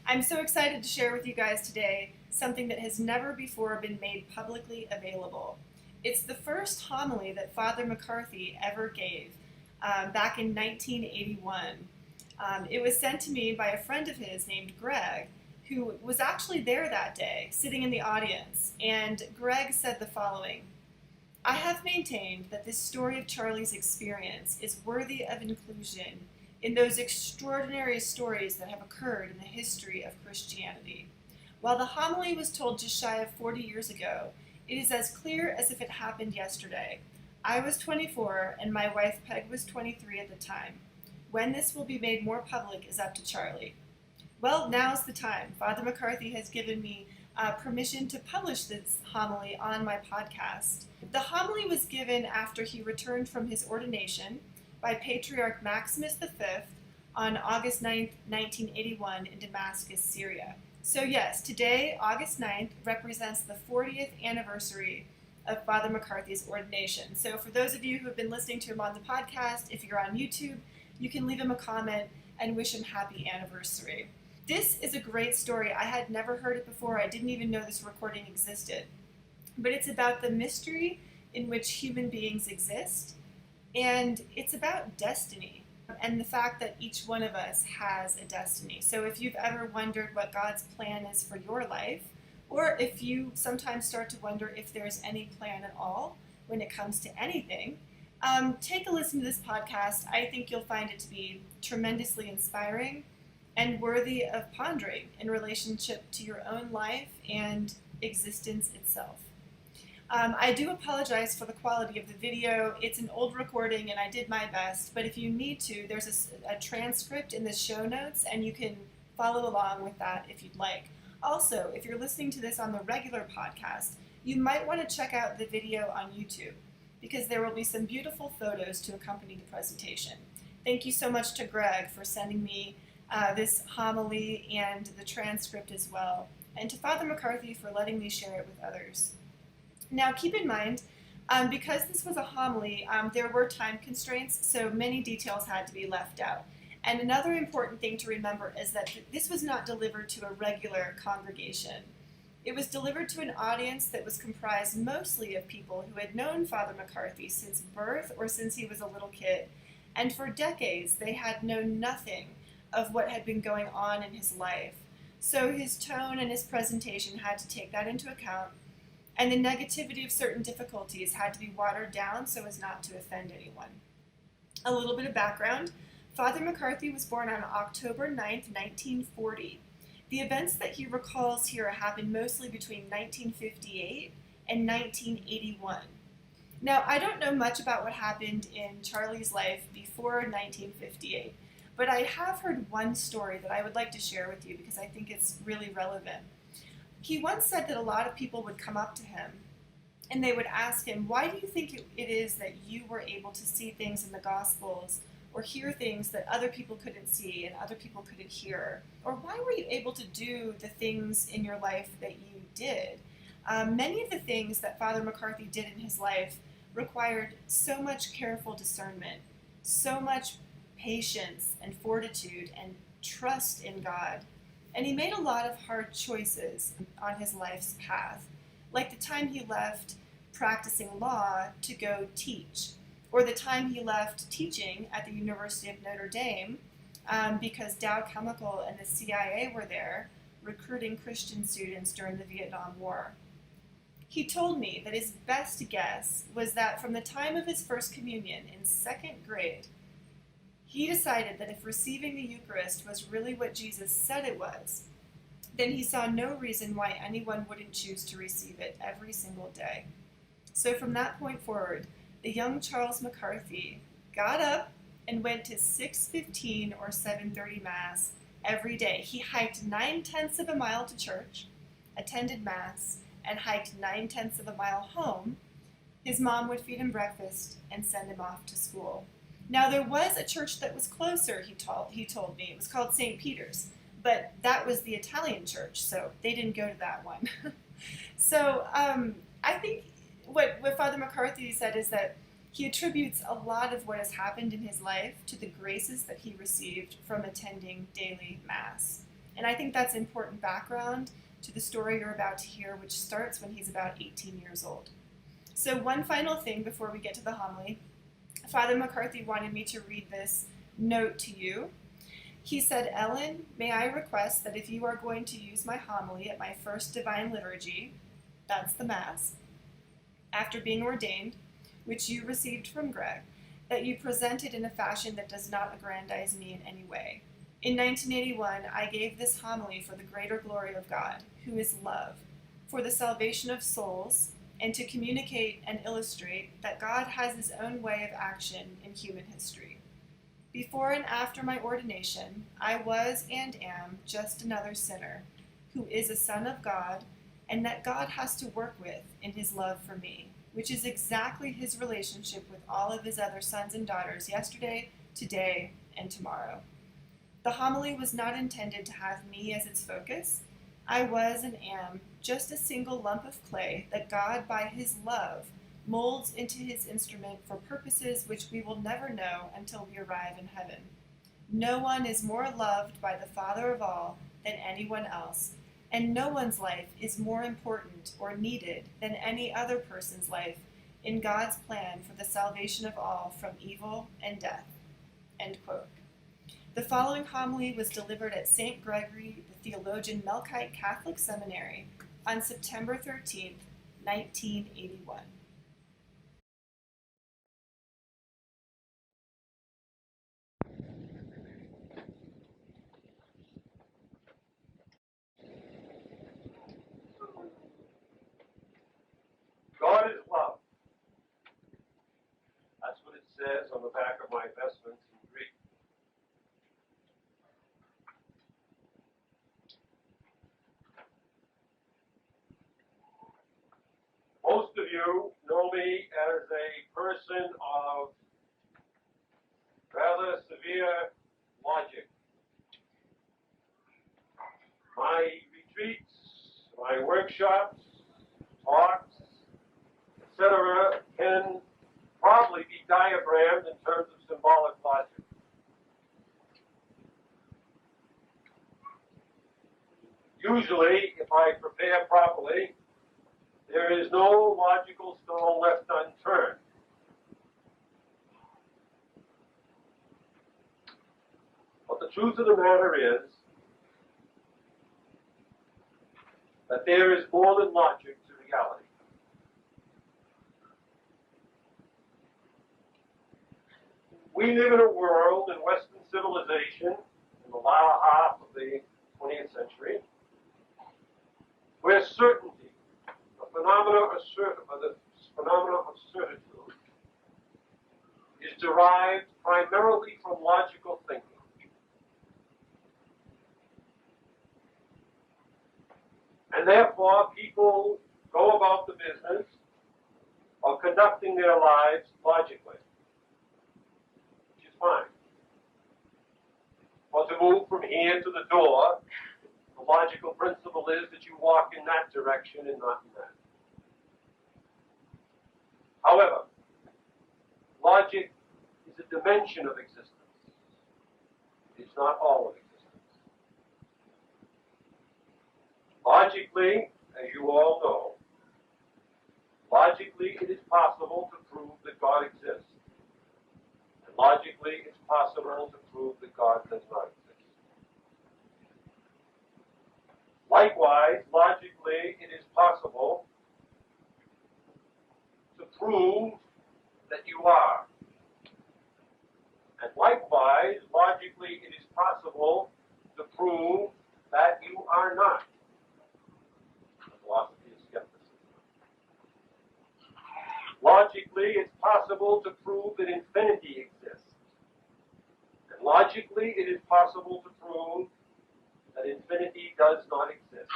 I'm so excited to share with you guys today something that has never before been made publicly available. It's the first homily that Father McCarthy ever gave back in 1981. It was sent to me by a friend of his named Greg, who was actually there that day, sitting in the audience. And Greg said the following: I have maintained that this story of Charlie's experience is worthy of inclusion in those extraordinary stories that have occurred in the history of Christianity. While the homily was told just shy of 40 years ago, it is as clear as if it happened yesterday. I was 24 and my wife Peg was 23 at the time. When this will be made more public is up to Charlie. Well, now's the time. Father McCarthy has given me permission to publish this homily on my podcast. The homily was given after he returned from his ordination by Patriarch Maximus V on August 9th, 1981 in Damascus, Syria. So yes, today, August 9th, represents the 40th anniversary of Father McCarthy's ordination. So for those of you who have been listening to him on the podcast, if you're on YouTube, you can leave him a comment and wish him happy anniversary. This is a great story. I had never heard it before. I didn't even know this recording existed. But it's about the mystery in which human beings exist, and it's about destiny and the fact that each one of us has a destiny. So if you've ever wondered what God's plan is for your life, or if you sometimes start to wonder if there's any plan at all when it comes to anything, take a listen to this podcast. I think you'll find it to be tremendously inspiring and worthy of pondering in relationship to your own life and existence itself. I do apologize for the quality of the video. It's an old recording and I did my best, but if you need to, there's a transcript in the show notes and you can follow along with that if you'd like. Also, if you're listening to this on the regular podcast, you might want to check out the video on YouTube because there will be some beautiful photos to accompany the presentation. Thank you so much to Greg for sending me this homily and the transcript as well, and to Father McCarthy for letting me share it with others. Now keep in mind, because this was a homily, there were time constraints, so many details had to be left out. And another important thing to remember is that this was not delivered to a regular congregation. It was delivered to an audience that was comprised mostly of people who had known Father McCarthy since birth or since he was a little kid. And for decades, they had known nothing of what had been going on in his life. So his tone and his presentation had to take that into account, and the negativity of certain difficulties had to be watered down so as not to offend anyone. A little bit of background. Father McCarthy was born on October 9th, 1940. The events that he recalls here happened mostly between 1958 and 1981. Now, I don't know much about what happened in Charlie's life before 1958, but I have heard one story that I would like to share with you because I think it's really relevant. He once said that a lot of people would come up to him and they would ask him, why do you think it is that you were able to see things in the Gospels or hear things that other people couldn't see and other people couldn't hear? Or why were you able to do the things in your life that you did? Many of the things that Father McCarthy did in his life required so much careful discernment, so much patience and fortitude and trust in God. And he made a lot of hard choices on his life's path, like the time he left practicing law to go teach, or the time he left teaching at the University of Notre Dame because Dow Chemical and the CIA were there recruiting Christian students during the Vietnam War. He told me that his best guess was that from the time of his first communion in second grade, he decided that if receiving the Eucharist was really what Jesus said it was, then he saw no reason why anyone wouldn't choose to receive it every single day. So from that point forward, the young Charles McCarthy got up and went to 6:15 or 7:30 Mass every day. He hiked 9/10 of a mile to church, attended Mass, and hiked 9/10 of a mile home. His mom would feed him breakfast and send him off to school. Now, there was a church that was closer, he told me. It was called St. Peter's, but that was the Italian church, so they didn't go to that one. So I think what Father McCarthy said is that he attributes a lot of what has happened in his life to the graces that he received from attending daily Mass. And I think that's important background to the story you're about to hear, which starts when he's about 18 years old. So one final thing before we get to the homily. Father McCarthy wanted me to read this note to you. He said, "Ellen, may I request that if you are going to use my homily at my first divine liturgy," that's the Mass, "after being ordained, which you received from Greg, that you present it in a fashion that does not aggrandize me in any way. In 1981, I gave this homily for the greater glory of God, who is love, for the salvation of souls, and to communicate and illustrate that God has his own way of action in human history. Before and after my ordination, I was and am just another sinner, who is a son of God, and that God has to work with in his love for me, which is exactly his relationship with all of his other sons and daughters yesterday, today, and tomorrow. The homily was not intended to have me as its focus. I was and am just a single lump of clay that God, by his love, molds into his instrument for purposes which we will never know until we arrive in heaven. No one is more loved by the Father of all than anyone else, and no one's life is more important or needed than any other person's life in God's plan for the salvation of all from evil and death." End quote. The following homily was delivered at St. Gregory, the Theologian Melkite Catholic Seminary on September 13th, 1981. God is love. That's what it says on the back of my vestments in Greek. Most of you know me as a person of rather severe logic. My retreats, my workshops, talks, etc. can probably be diagrammed in terms of symbolic logic. Usually, if I prepare properly, there is no logical stone left unturned. But the truth of the matter is that there is more than logic to reality. We live in a world in Western civilization in the latter half of the 20th century where certainty, the phenomena of certitude, is derived primarily from logical thinking. And therefore, people go about the business of conducting their lives logically, which is fine. Well, to move from here to the door, the logical principle is that you walk in that direction and not in that. However, logic is a dimension of existence. It's not all of existence. Logically, as you all know, logically it is possible to prove that God exists. And logically it's possible to prove that God does not exist. Likewise, logically it is possible to prove that you are. And likewise, logically it is possible to prove that you are not. The philosophy of skepticism. Logically, it's possible to prove that infinity exists. And logically, it is possible to prove that infinity does not exist.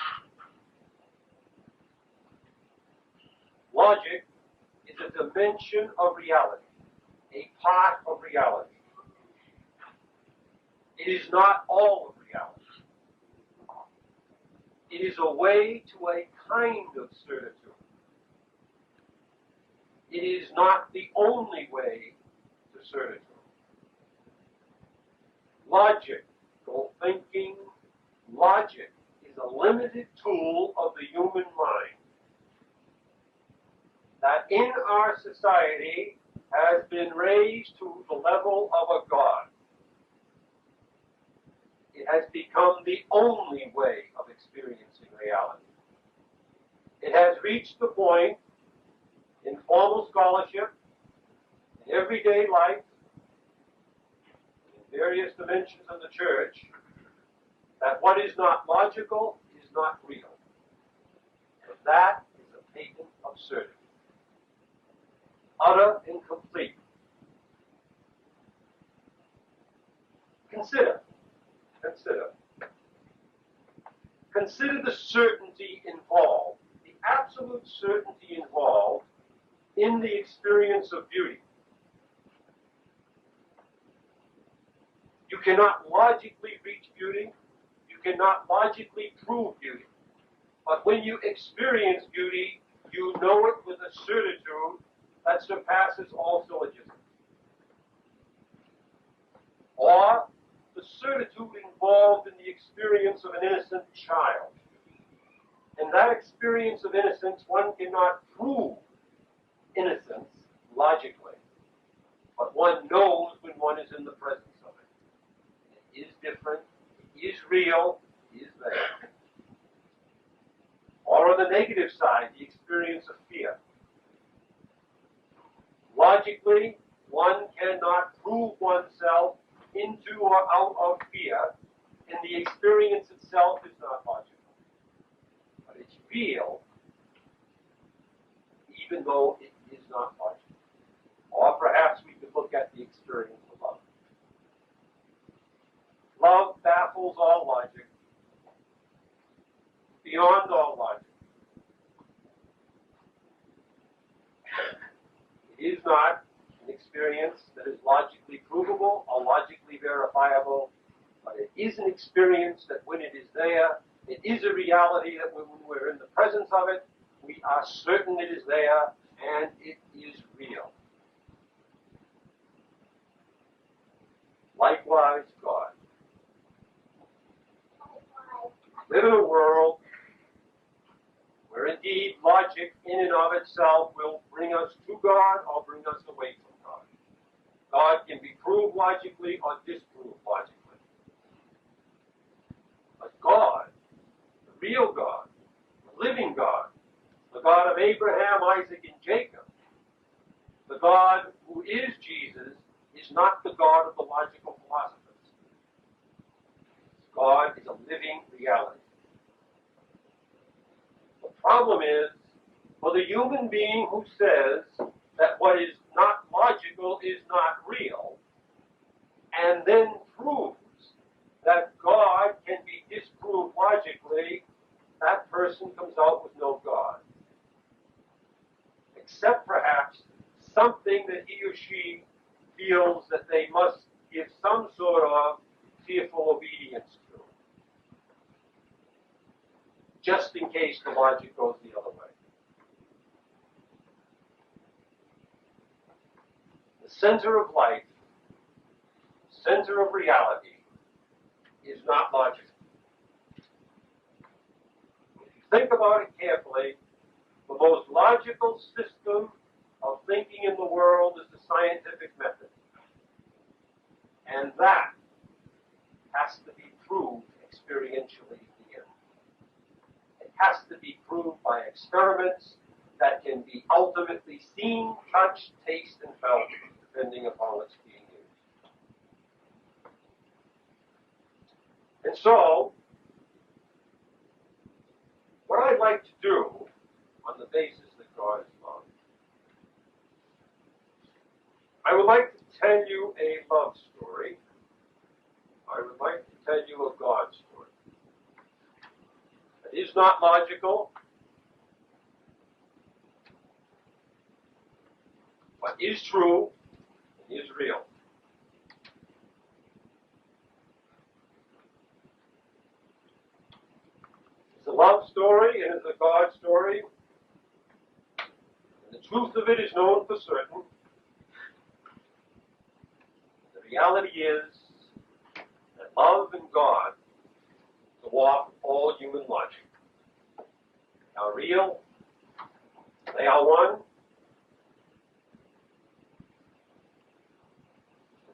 Logic is a dimension of reality, a part of reality. It is not all of reality. It is a way to a kind of certitude. It is not the only way to certitude. Logical thinking logic is a limited tool of the human mind that in our society has been raised to the level of a god. It has become the only way of experiencing reality. It has reached the point in formal scholarship, in everyday life, in various dimensions of the church, that what is not logical is not real. And that is a patent absurdity. Utter and complete. Consider the certainty involved, the absolute certainty involved in the experience of beauty. You cannot logically reach beauty. You cannot logically prove beauty. But when you experience beauty, you know it with a certitude that surpasses all syllogism. Or the certitude involved in the experience of an innocent child. In that experience of innocence, one cannot prove innocence logically, but one knows when one is in the presence of it. It is different, it is real, it is there. Or on the negative side, the experience of fear. Logically, one cannot prove oneself into or out of fear, and the experience itself is not logical. But it's real, even though it is not logical. Or perhaps we could look at the experience of love. Love baffles all logic, beyond all logic. It is not an experience that is logically provable or logically verifiable, but it is an experience that when it is there, it is a reality that when we're in the presence of it, we are certain it is there and it is real. Likewise, God. We live in a world where indeed logic in and of itself will bring us to God or bring us away from God. God can be proved logically or disproved logically. But God, the real God, the living God, the God of Abraham, Isaac, and Jacob, the God who is Jesus, is not the God of the logical philosophers. God is a living reality. The problem is, for the human being who says that what is not logical is not real, and then proves that God can be disproved logically, that person comes out with no God. Except perhaps something that he or she feels that they must give some sort of fearful obedience to, just in case the logic goes the other way. The center of life, center of reality, is not logical. If you think about it carefully, the most logical system of thinking in the world is the scientific method. And that has to be proved experientially here. It has to be proved by experiments that can be ultimately seen, touched, tasted, and felt, depending upon what's being used. And so, what I'd like to do, on the basis that God is love, I would like to tell you a love story. I would like to tell you a God story. It is not logical, but is true and is real. It's a love story and it's a God story. And the truth of it is known for certain. The reality is that love and God, the dwarf all human logic. They are real. They are one.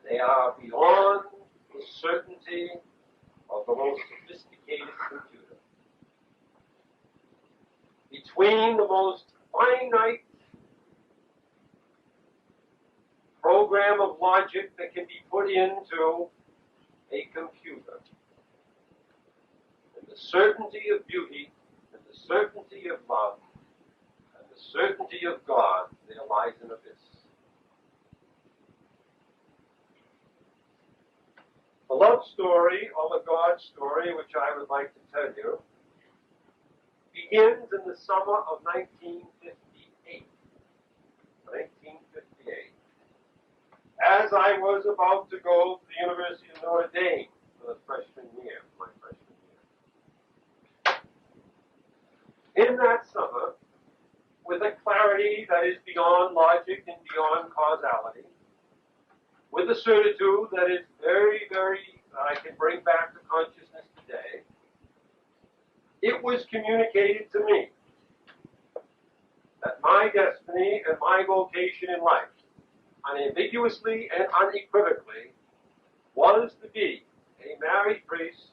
They are beyond the certainty of the most sophisticated computer. Between the most finite program of logic that can be put into a computer, and the certainty of beauty, and the certainty of love, and the certainty of God, there lies an abyss. The love story, or the God story, which I would like to tell you, begins in the summer of 1958. 1958. As I was about to go to the University of Notre Dame for the freshman year, my freshman year. In that summer, with a clarity that is beyond logic and beyond causality, with a certitude that is very, I can bring back to consciousness today, it was communicated to me that my destiny and my vocation in life, unambiguously and unequivocally, was to be a married priest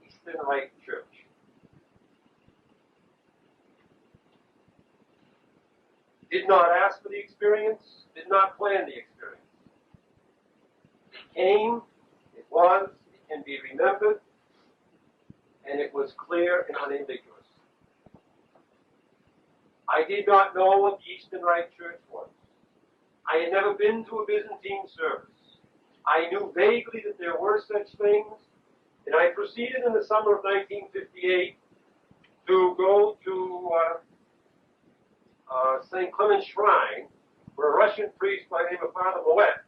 in the Eastern Rite Church. Did not ask for the experience, did not plan the experience. It came, it was, it can be remembered, and it was clear and unambiguous. I did not know what the Eastern Rite Church was. I had never been to a Byzantine service. I knew vaguely that there were such things, and I proceeded in the summer of 1958 to go to St. Clement's Shrine, where a Russian priest by the name of Father Moet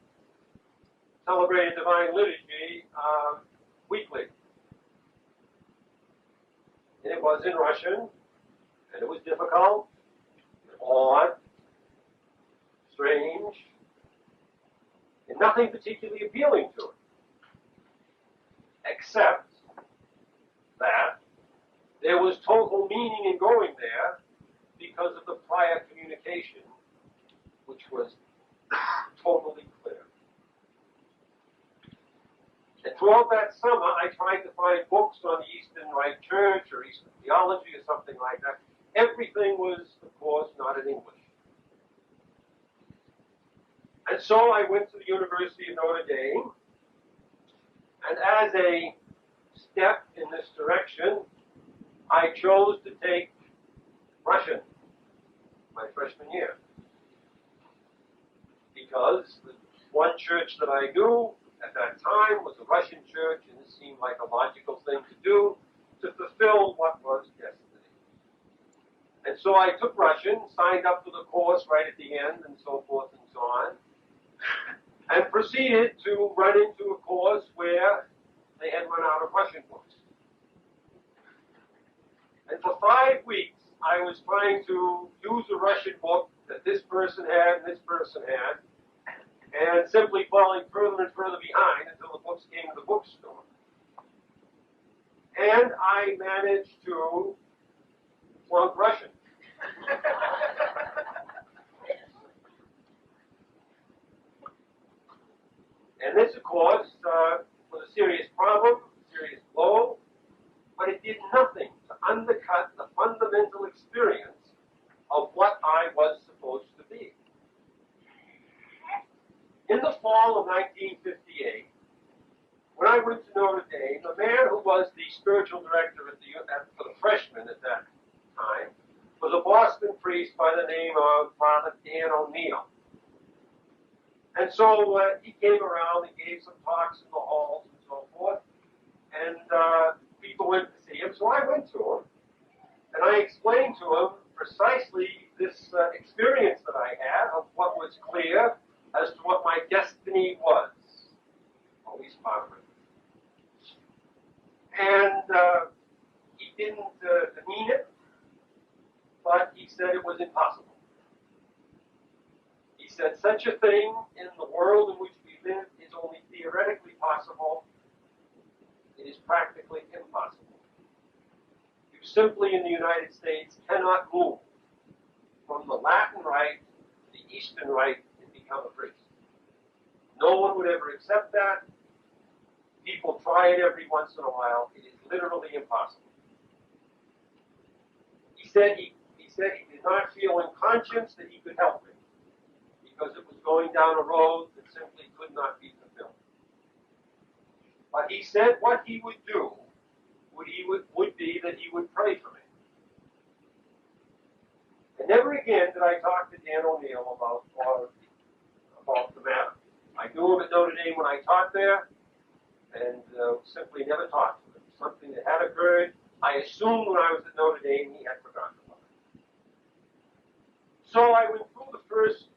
celebrated Divine Liturgy weekly. And it was in Russian, and it was difficult, odd, strange, and nothing particularly appealing to it, except that there was total meaning in going there because of the prior communication, which was totally clear. And throughout that summer, I tried to find books on the Eastern Rite Church or Eastern theology or something like that. Everything was, of course, not in English. And so I went to the University of Notre Dame, and as a step in this direction, I chose to take Russian my freshman year. Because the one church that I knew at that time was a Russian church, and it seemed like a logical thing to do to fulfill what was destiny. And so I took Russian, signed up for the course right at the end, and so forth and so on, and proceeded to run into a course where they had run out of Russian books. And for 5 weeks, I was trying to use a Russian book that this person had and this person had, and simply falling further and further behind until the books came to the bookstore. And I managed to flunk Russian. And this, of course, was a serious problem, a serious blow, but it did nothing to undercut the fundamental experience of what I was supposed to be. In the fall of 1958, when I went to Notre Dame, the man who was the spiritual director for the freshmen at that time was a Boston priest by the name of Father Dan O'Neill. And so he came around and gave some talks in the halls and so forth, and people went to see him. So I went to him, and I explained to him precisely this experience that I had of what was clear as to what my destiny was, always positive. And he didn't mean it, but he said it was impossible. He said such a thing in the world in which we live is only theoretically possible. It is practically impossible. simply in the United States cannot move from the Latin rite to the Eastern rite and become a priest. No one would ever accept that. People try it every once in a while. It is literally impossible. He said he did not feel in conscience that he could help it because it was going down a road that simply could not be fulfilled. But he said what he would do would be that he would pray for me. And never again did I talk to Dan O'Neill about the matter. I knew him at Notre Dame when I taught there, and simply never talked to him. Something that had occurred, I assumed when I was at Notre Dame he had forgotten about it. So I went through the first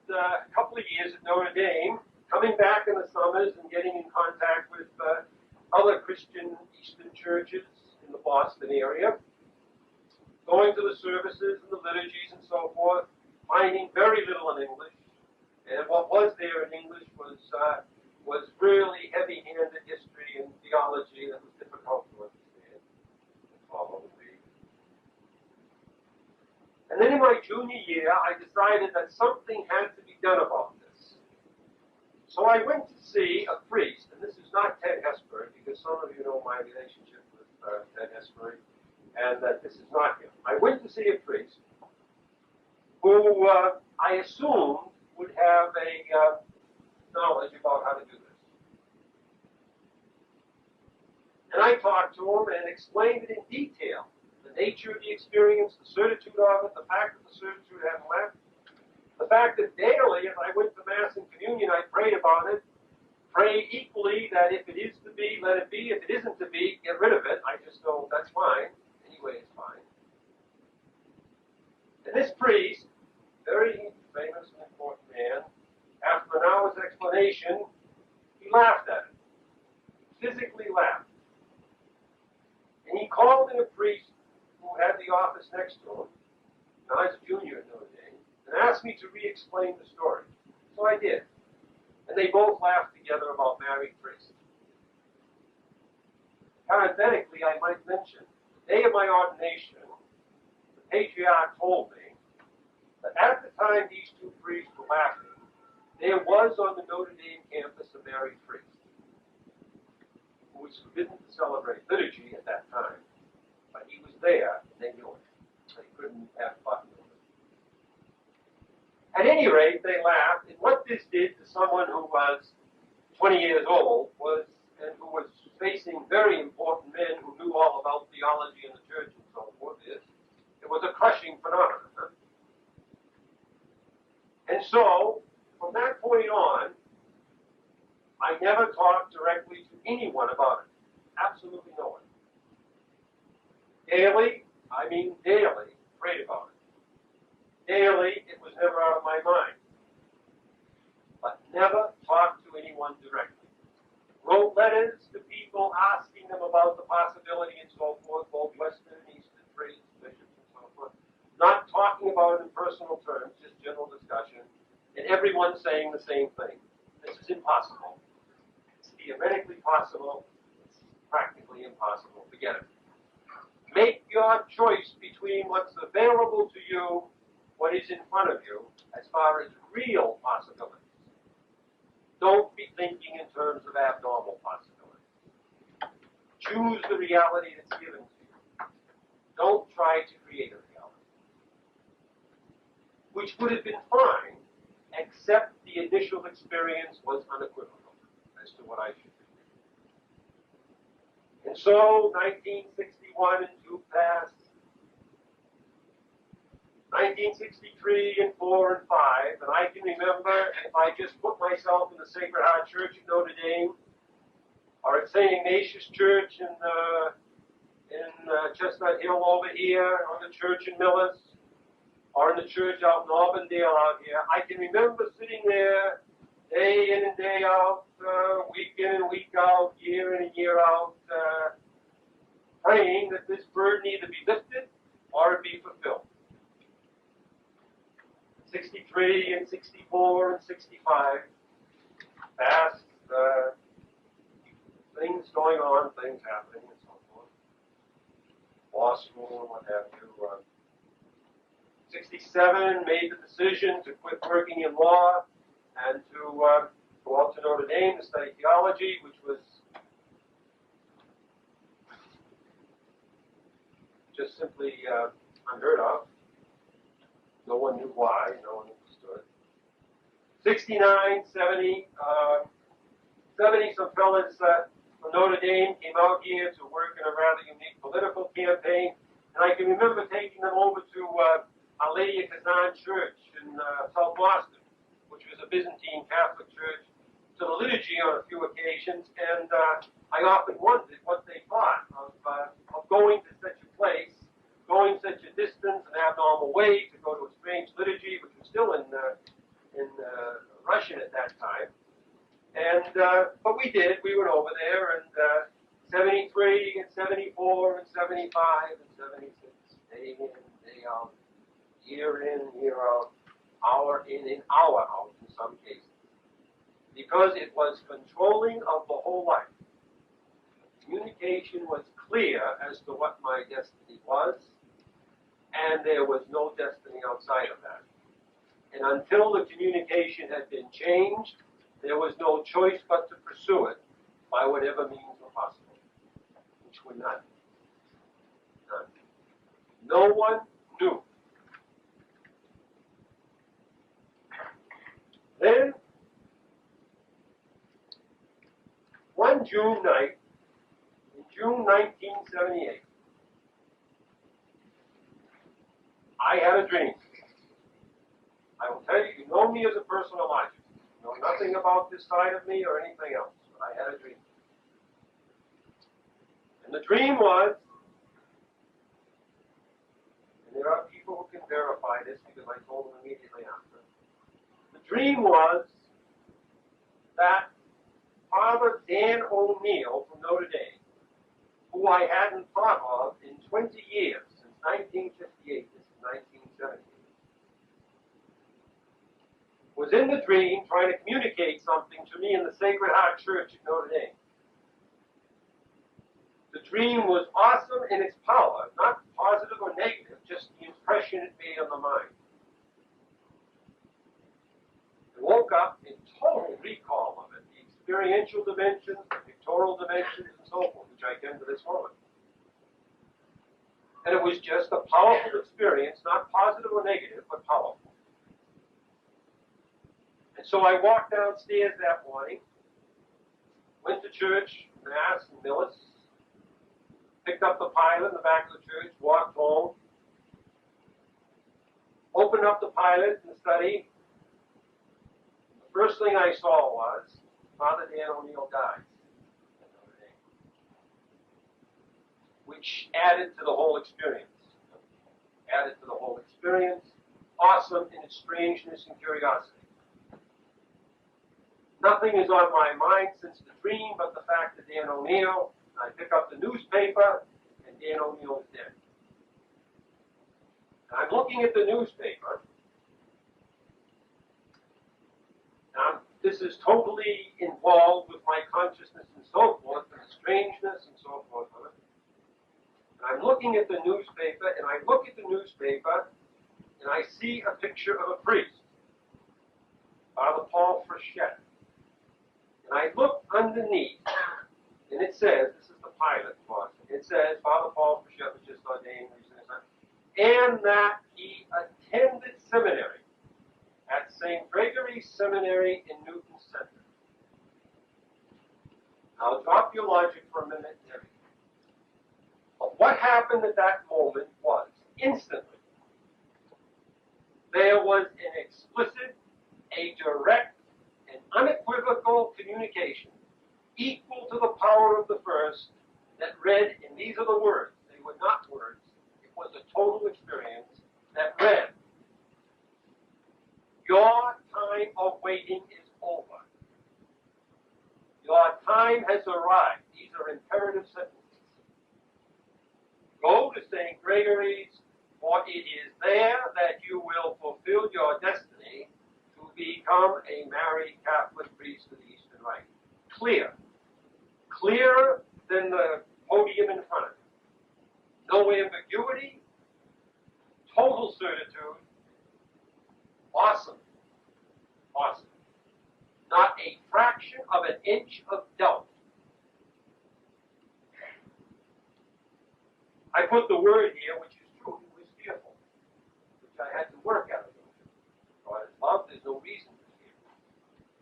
couple of years at Notre Dame, coming back in the summers and getting in contact with other Christian Eastern churches in the Boston area, going to the services and the liturgies and so forth, finding very little in English, and what was there in English was really heavy-handed history and theology that was difficult to understand and follow and read. And then in my junior year, I decided that something had to be done about this. So I went to see a priest, and this is not Ted Hesbury, because some of you know my relationship with Ted Hesbury, and that this is not him. I went to see a priest who I assumed would have a knowledge about how to do this. And I talked to him and explained it in detail. The nature of the experience, the certitude of it, the fact that the certitude hadn't left, the fact that daily, as I went to Mass and Communion, I prayed about it, prayed equally that if it is to be, let it be. If it isn't to be, get rid of it. I just know that's fine. Anyway, it's fine. And this priest, very famous and important man, after an hour's explanation, he laughed at it. He physically laughed. And he called in a priest who had the office next to him, and I was a junior at Notre Dame, and asked me to re-explain the story. So I did. And they both laughed together about married priests. Parenthetically, I might mention, the day of my ordination, the patriarch told me that at the time these two priests were laughing, there was on the Notre Dame campus a married priest who was forbidden to celebrate liturgy at that time, but he was there, and they knew it. They couldn't have fun with it. At any rate, they laughed, and what this did to someone who was 20 years old and who was facing very important men who knew all about theology in the church and so forth, it was a crushing phenomenon. Huh? And so, from that point on, I never talked directly to anyone about it. Absolutely no one. Daily, prayed about it. Daily, it was never out of my mind. But never talked to anyone directly. Wrote letters to people asking them about the possibility and so forth, both Western and Eastern priests, bishops, and so forth. Not talking about it in personal terms, just general discussion. And everyone saying the same thing. This is impossible. It's theoretically possible. It's practically impossible. Forget it. Make your choice between what's available to you, what is in front of you, as far as real possibilities. Don't be thinking in terms of abnormal possibilities. Choose the reality that's given to you. Don't try to create a reality. Which would have been fine, except the initial experience was unequivocal as to what I should do. And so, 1961 and 2 passed. 1963 and 4 and 5, and I can remember if I just put myself in the Sacred Heart Church at Notre Dame, or at St. Ignatius Church in Chestnut Hill over here, or the church in Millis, or in the church out in Auburndale out here, I can remember sitting there day in and day out, week in and week out, year in and year out, praying that this burden either be lifted or it be fulfilled. 63 and 64 and 65 past, things going on, things happening, and so forth. law school and what have you. 67, made the decision to quit working in law and to go out to Notre Dame to study theology, which was just simply unheard of. No one knew why, no one understood. 69, 70, 70, some fellas from Notre Dame came out here to work in a rather unique political campaign, and I can remember taking them over to Our Lady of Kazan Church in South Boston, which was a Byzantine Catholic church, to the liturgy on a few occasions, and I often wondered what they thought of going to such a place, going such a distance, an abnormal way, to go to a strange liturgy, which was still in Russian at that time. And but we did. We went over there, and 73 and 74 and 75 and 76, day in, day out, year in, year out, hour in and hour out in some cases. Because it was controlling of the whole life. Communication was clear as to what my destiny was, and there was no destiny outside of that. And until the communication had been changed, there was no choice but to pursue it by whatever means were possible, which were none. None. No one knew. Then, one June night, in June 1978, I had a dream. I will tell you, you know me as a person of logic. You know nothing about this side of me or anything else, but I had a dream. And the dream was, and there are people who can verify this because I told them immediately after. The dream was that Father Dan O'Neill from Notre Dame, who I hadn't thought of in 20 years, since 1958, this is 1970, was in the dream trying to communicate something to me in the Sacred Heart Church at Notre Dame. The dream was awesome in its power, not positive or negative, just the impression it made on the mind. I woke up in total recall of it, the experiential dimensions, the pictorial dimensions, and so forth, which I can to this moment. And it was just a powerful experience, not positive or negative, but powerful. And so I walked downstairs that morning, went to church, Mass, and Millis, picked up the pilot in the back of the church, walked home, opened up the pilot in the study. The first thing I saw was Father Dan O'Neill died, which added to the whole experience. Added to the whole experience, awesome in its strangeness and curiosity. Nothing is on my mind since the dream but the fact that Dan O'Neill, I pick up the newspaper, and Dan O'Neill is dead. And I'm looking at the newspaper. Now, this is totally involved with my consciousness and so forth, and the strangeness and so forth of it. And I'm looking at the newspaper, and I look at the newspaper, and I see a picture of a priest, Father Paul Frechette. And I look underneath, and it says, this is the pilot part, it says, Father Paul Frechette was just ordained recently, and that he attended seminary at St. Gregory Seminary in Newton Center. Now, drop your logic for a minute and everything. But what happened at that moment was, instantly, there was an explicit, a direct, an unequivocal communication equal to the power of the first that read, and these are the words, they were not words, it was a total experience that read, your time of waiting is over. Your time has arrived. These are imperative sentences. Go to St. Gregory's, for it is there that you will fulfill your destiny to become a married Catholic priest of the Eastern Rite. Clear. Clearer than the podium in front of you. No ambiguity, total certitude. Awesome. Awesome. Not a fraction of an inch of doubt. I put the word here, which is true. He was fearful, which I had to work at a little bit. God is love, there's no reason to fear.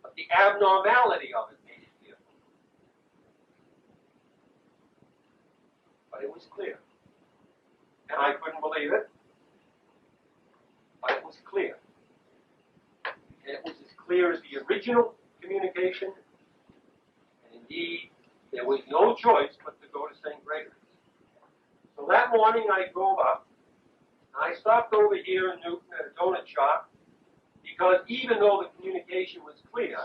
But the abnormality of it made it fearful. But it was clear. And I couldn't believe it. But it was clear. And it was as clear as the original communication. And indeed, there was no choice but to go to St. Gregory's. So that morning I drove up, and I stopped over here in Newton at a donut shop, because even though the communication was clear,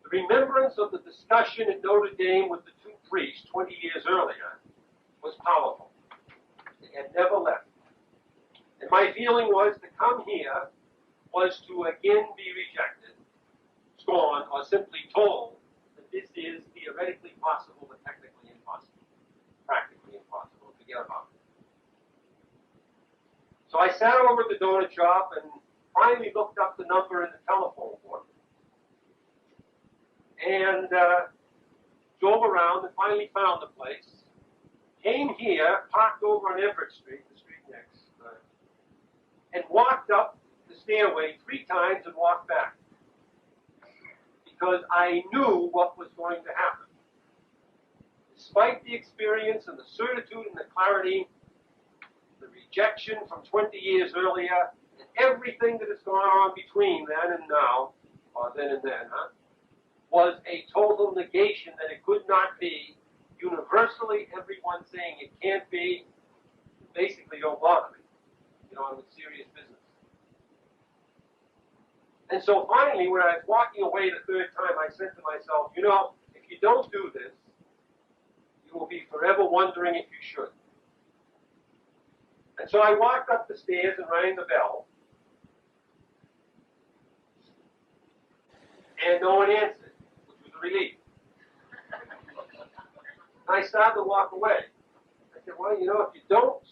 the remembrance of the discussion at Notre Dame with the two priests 20 years earlier was powerful. It had never left. And my feeling was to come here was to again be rejected, scorned, or simply told that this is theoretically possible but technically impossible, practically impossible. Forget about it. So I sat over at the donut shop and finally looked up the number in the telephone book and drove around and finally found the place. Came here, parked over on Everett Street, the street next, and walked up the stairway 3 times and walked back. Because I knew what was going to happen. Despite the experience and the certitude and the clarity, the rejection from 20 years earlier, and everything that has gone on between then and now, or then and then, was a total negation that it could not be. Universally, everyone saying it can't be. Basically, don't bother me. You know, I'm in serious business. And so finally, when I was walking away the 3rd time, I said to myself, you know, if you don't do this, you will be forever wondering if you should. And so I walked up the stairs and rang the bell. And no one answered, which was a relief. I started to walk away. I said, well, you know, if you don't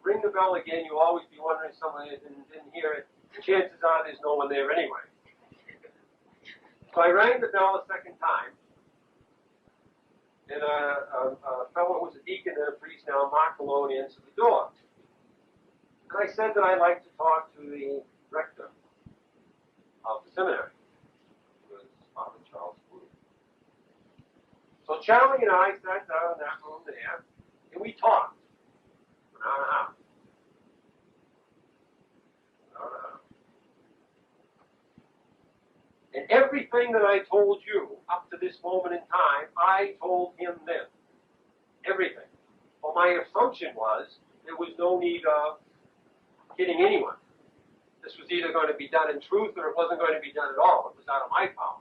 ring the bell again, you'll always be wondering someone didn't hear it. Chances are there's no one there anyway. So I rang the bell a 2nd time. And a fellow who was a deacon and a priest now, Mark Maloney, answered the door. And I said that I'd like to talk to the rector of the seminary, who was Father Charles Booth. So Charlie and I sat down in that room there, and we talked for an hour and a half. And everything that I told you up to this moment in time, I told him then. Everything. Well, my assumption was there was no need of kidding anyone. This was either going to be done in truth or it wasn't going to be done at all. It was out of my power.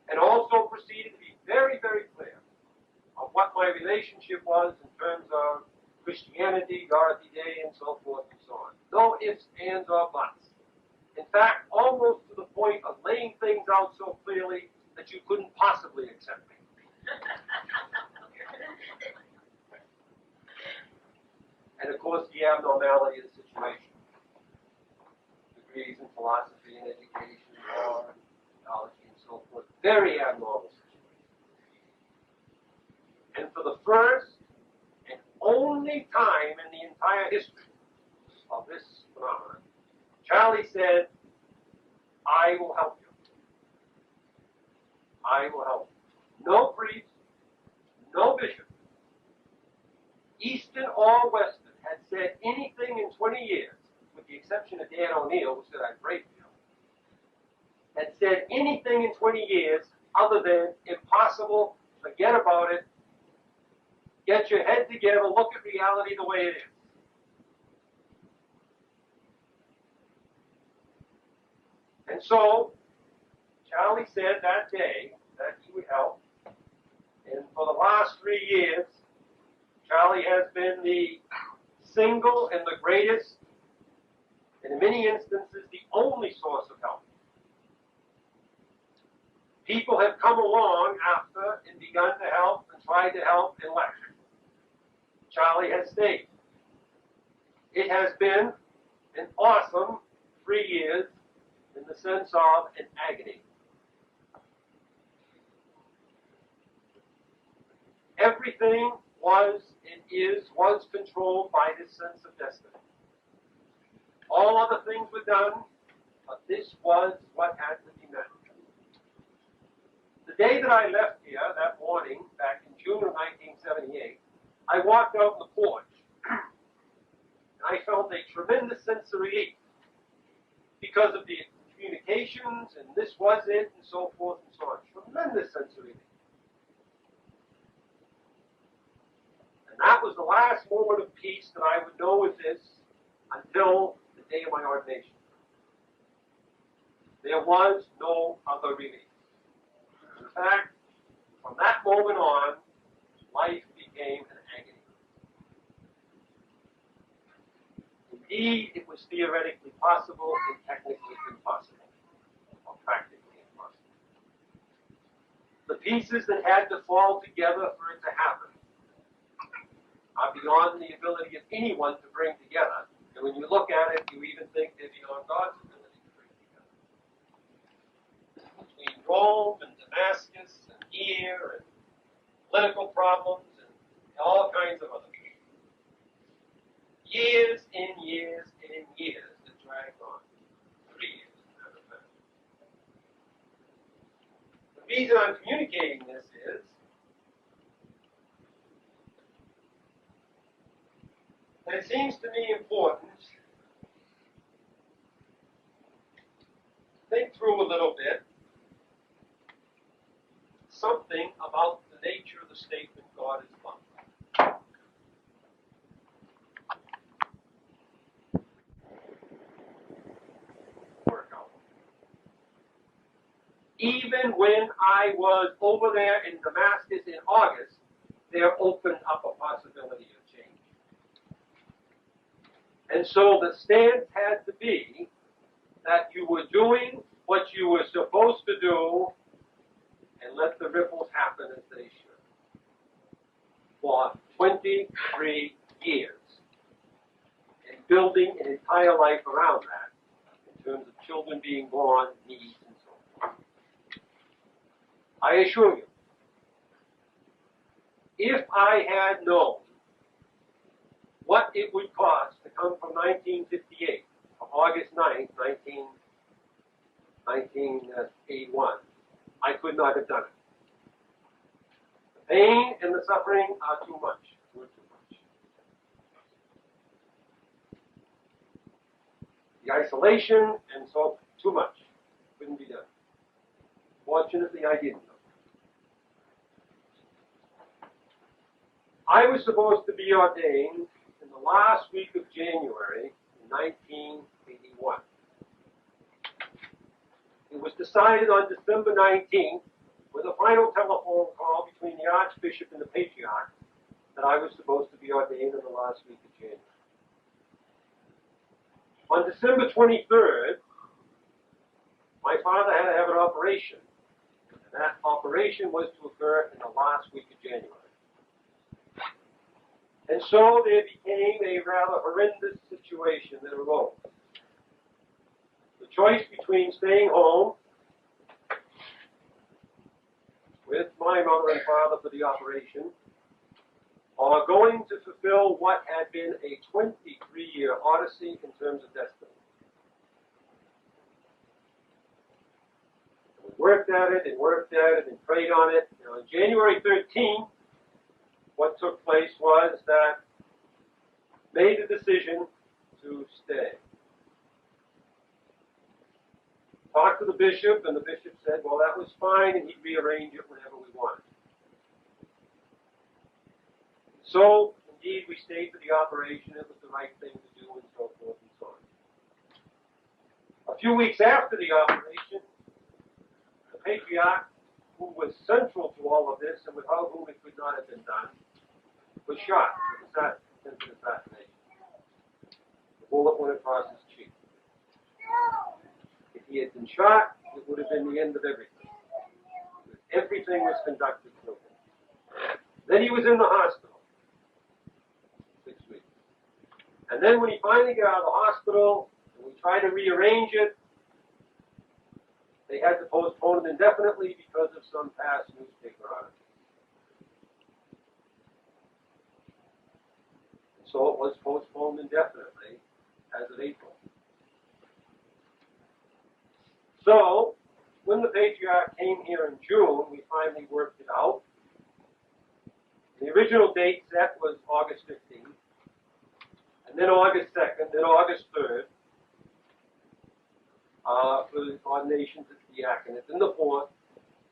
And also proceeded to be very, very clear of what my relationship was in terms of Christianity, Dorothy Day, and so forth and so on. No ifs, ands, or buts. In fact, almost to the point of laying things out so clearly that you couldn't possibly accept me. And of course, the abnormality of the situation. Degrees in philosophy and education, law, theology, and so forth. Very abnormal situation. And for the first and only time in the entire history of this phenomenon, Charlie said, I will help you. I will help you. No priest, no bishop, Eastern or Western, had said anything in 20 years, with the exception of Dan O'Neill, who said, I pray for you, had said anything in 20 years other than impossible, forget about it, get your head together, look at reality the way it is. And so, Charlie said that day that he would help. And for the last 3 years, Charlie has been the single and the greatest, and in many instances, the only source of help. People have come along after and begun to help and tried to help and left. Charlie has stayed. It has been an awesome 3 years in the sense of an agony. Everything was controlled by this sense of destiny. All other things were done, but this was what had to be met. The day that I left here, that morning, back in June of 1978, I walked out on the porch, and I felt a tremendous sense of relief because of the communications, and this was it, and so forth and so on. Tremendous sense of relief. And that was the last moment of peace that I would know with this until the day of my ordination. There was no other relief. In fact, from that moment on, life became an agony. Indeed, it was theoretically possible and technically impossible, or practically impossible. The pieces that had to fall together for it to happen are beyond the ability of anyone to bring together. And when you look at it, you even think they're beyond God's ability to bring together. Between Rome and Damascus and here and political problems and all kinds of other things. Years and years and years that dragged on. 3 years, as a matter of fact. The reason I'm communicating this is that it seems to me important to think through a little bit something about the nature of the statement God is love. Even when I was over there in Damascus in August, there opened up a possibility of change. And so the stance had to be that you were doing what you were supposed to do and let the ripples happen as they should. For 23 years. And building an entire life around that in terms of children being born, needs, and so forth. I assure you, if I had known what it would cost to come from 1958 to August 9th, 1981, I could not have done it. The pain and the suffering are too much. Were too much. The isolation and so too much. Couldn't be done. Fortunately, I didn't. I was supposed to be ordained in the last week of January in 1981. It was decided on December 19th, with a final telephone call between the Archbishop and the Patriarch, that I was supposed to be ordained in the last week of January. On December 23rd, my father had to have an operation, and that operation was to occur in the last week of January. And so there became a rather horrendous situation that arose. The choice between staying home with my mother and father for the operation, or going to fulfill what had been a 23-year odyssey in terms of destiny. We worked at it and prayed on it. And on January 13th, what took place was that made the decision to stay. Talked to the bishop, and the bishop said, well, that was fine, and he'd rearrange it whenever we wanted. So, indeed, we stayed for the operation. It was the right thing to do, and so forth and so on. A few weeks after the operation, the Patriarch, who was central to all of this, and without whom it could not have been done, was shot with attempted assassination. The bullet went across his cheek. If he had been shot, it would have been the end of everything. Everything was conducted through him. Then he was in the hospital. And then when he finally got out of the hospital, and we tried to rearrange it, they had to postpone it indefinitely because of some past newspaper article. So it was postponed indefinitely as of April. So, when the patriarch came here in June, we finally worked it out. The original date set was August 15th, and then August 2nd, then August 3rd, for the ordinations at the diaconate, then the 4th,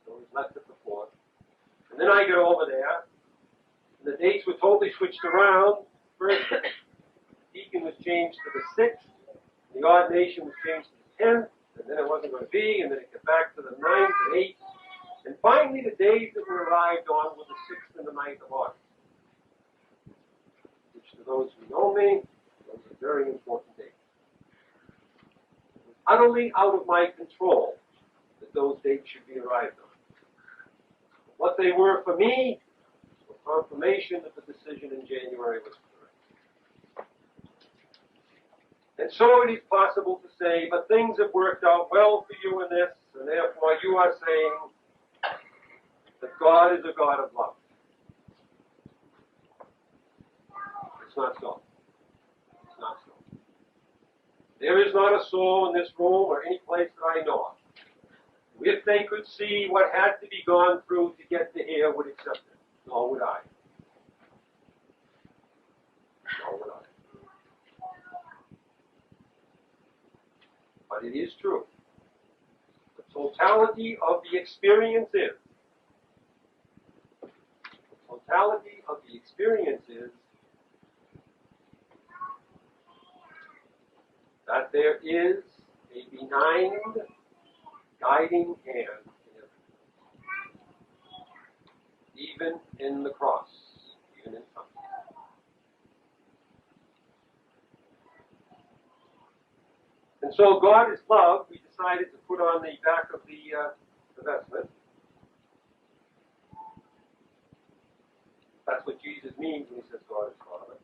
so it was left at the 4th. And then I got over there, and the dates were totally switched around. First, deacon was changed to the 6th, the ordination was changed to the 10th, and then it wasn't going to be, and then it got back to the 9th and 8th. And finally, the days that we arrived on were the 6th and the 9th of August. Which, to those who know me, those are very important dates. It was utterly out of my control that those dates should be arrived on. What they were for me was confirmation that the decision in January was correct. And so it is possible to say, but things have worked out well for you in this, and therefore you are saying that God is a God of love. It's not so. It's not so. There is not a soul in this room or any place that I know of, if they could see what had to be gone through to get to here, would accept it. Nor would I. Nor would I. But it is true. The totality of the experience is, that there is a benign guiding hand in everything, even in the cross, even in suffering. And so God is love. We decided to put on the back of the vestment. That's what Jesus means when he says God is Father.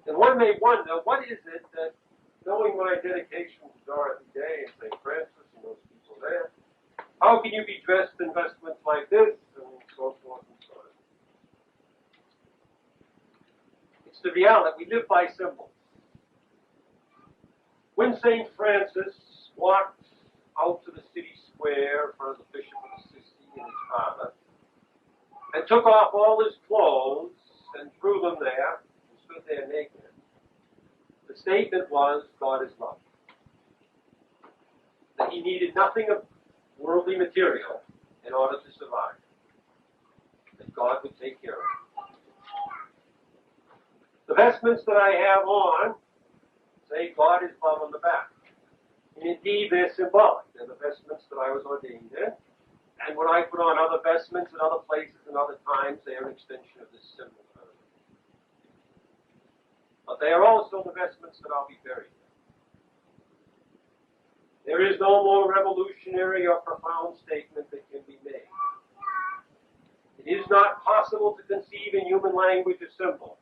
And one may wonder, what is it that, knowing my dedication to Dorothy Day and St. Francis and those people there, how can you be dressed in vestments like this, and so forth and so on? It's the reality. We live by symbols. When St. Francis walked out to the city square in front of the Bishop of Assisi and his father, and took off all his clothes and threw them there, and stood there naked, the statement was, God is love. That he needed nothing of worldly material in order to survive. That God would take care of him. The vestments that I have on say God is love on the back. And indeed, they're symbolic. They're the vestments that I was ordained in. And when I put on other vestments in other places and other times, they are an extension of this symbol. But they are also the vestments that I'll be buried in. There is no more revolutionary or profound statement that can be made. It is not possible to conceive in human language a symbol,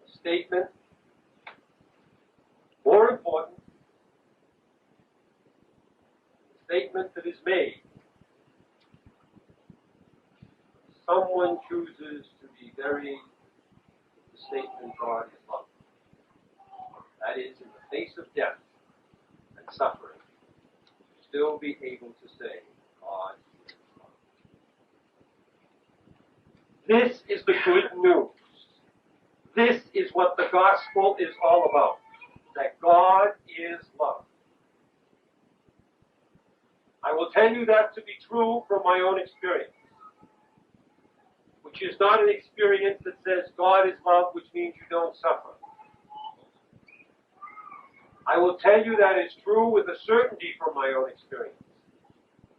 a statement more important, a statement that is made. Someone chooses to be buried. The statement, God is love. That is, in the face of death and suffering, still be able to say, God is love. This is the good news. This is what the gospel is all about. That God is love. I will tell you that to be true from my own experience, which is not an experience that says God is love, which means you don't suffer. I will tell you that is true with a certainty from my own experience.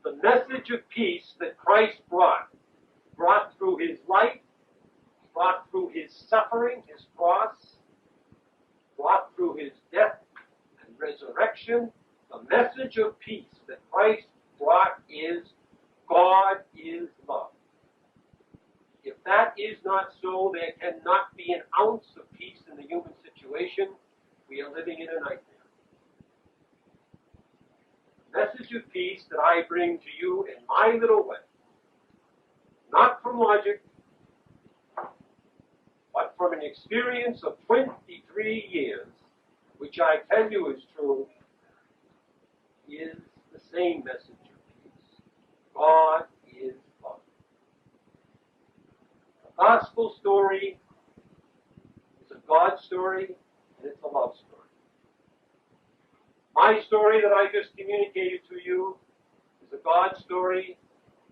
The message of peace that Christ brought through his life, brought through his suffering, his cross, brought through his death and resurrection, the message of peace that Christ brought is God is love. If is not so. There cannot be an ounce of peace in the human situation. We are living in a nightmare. The message of peace that I bring to you in my little way, not from logic, but from an experience of 23 years, which I tell you is true, is the same message of peace. God is love. The gospel story is a God story, and it's a love story. My story that I just communicated to you is a God story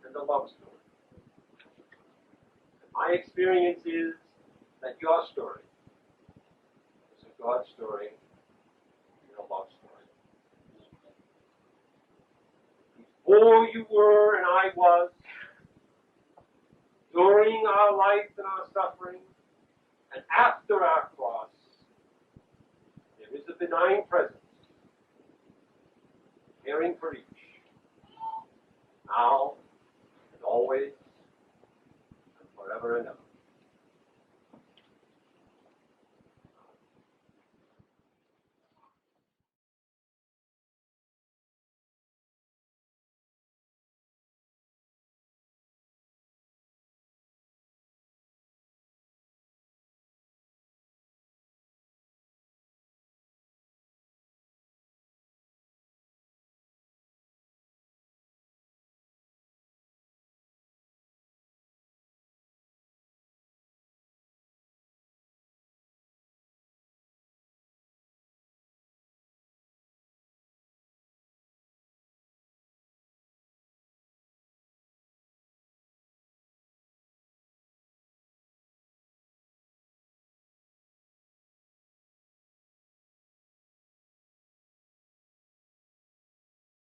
and a love story. And my experience is that your story is a God story and a love story. Before you were and I was, during our life and our suffering, and after our cross, there is a benign presence, caring for each, now and always and forever and ever.